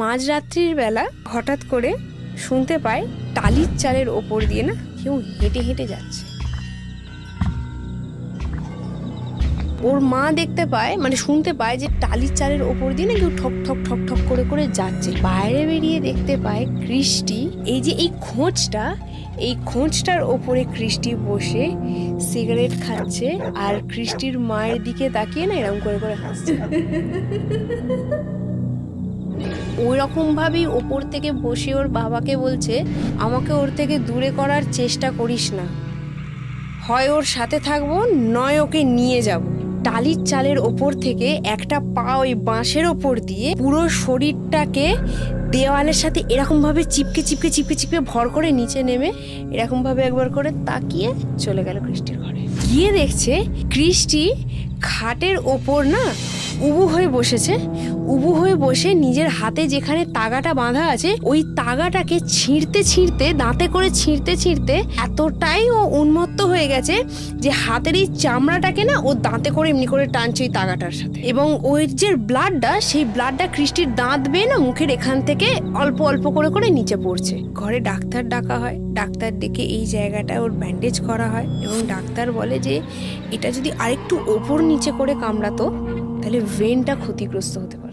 মাঝরাত্রির বেলা হঠাৎ করে শুনতে পায় টালির চালের ওপর দিয়ে না কেউ হেঁটে হেঁটে যাচ্ছে। ওর মা দেখতে পায়, মানে শুনতে পায় যে টালির চালের ওপর দিয়ে না কেউ ঠক ঠক ঠক ঠক করে করে যাচ্ছে। বাইরে বেরিয়ে দেখতে পায় কৃষ্টি, এই যে এই খোঁজটার ওপরে কৃষ্টি বসে সিগারেট খাচ্ছে আর কৃষ্টির মায়ের দিকে তাকিয়ে না এরকম করে করে হাসছে। ওই রকম ভাবেই ওপর থেকে বসে ওর বাবাকে বলছে, আমাকে ওর থেকে দূরে করার চেষ্টা করিস না, হয় ওর সাথে থাকবো নয় ওকে নিয়ে যাব। টালির চালের ওপর থেকে একটা পা ওই বাঁশের ওপর দিয়ে পুরো শরীরটাকে দেওয়ালের সাথে এরকম ভাবে চিপকে চিপকে চিপকে চিপকে ভর করে নিচে নেমে এরকম ভাবে একবার করে তাকিয়ে চলে গেল কৃষ্টির ঘরে। গিয়ে দেখছে কৃষ্টি খাটের ওপর না উবু হয়ে বসেছে। উবু হয়ে বসে নিজের হাতে যেখানে তাগাটা বাঁধা আছে ওই তাগাটাকে ছিঁড়তে ছিঁড়তে, দাঁতে করে ছিঁড়তে ছিঁড়তে এতটাই ও উন্মত্ত হয়ে গেছে যে হাতের এই চামড়াটাকে না ও দাঁতে করে এমনি করে টানছে ওই তাগাটার সাথে। এবং ওই যে ব্লাডটা, সেই ব্লাডটা কৃষ্টির দাঁত বেয়ে না মুখের এখান থেকে অল্প অল্প করে করে নিচে পড়ছে। ঘরে ডাক্তার ডাকা হয়, ডাক্তার ডেকে এই জায়গাটা ওর ব্যান্ডেজ করা হয় এবং ডাক্তার বলে যে এটা যদি আরেকটু ওপর নিচে করে কামড়াতো তাহলে ভেনটা ক্ষতিগ্রস্ত হতে পারে।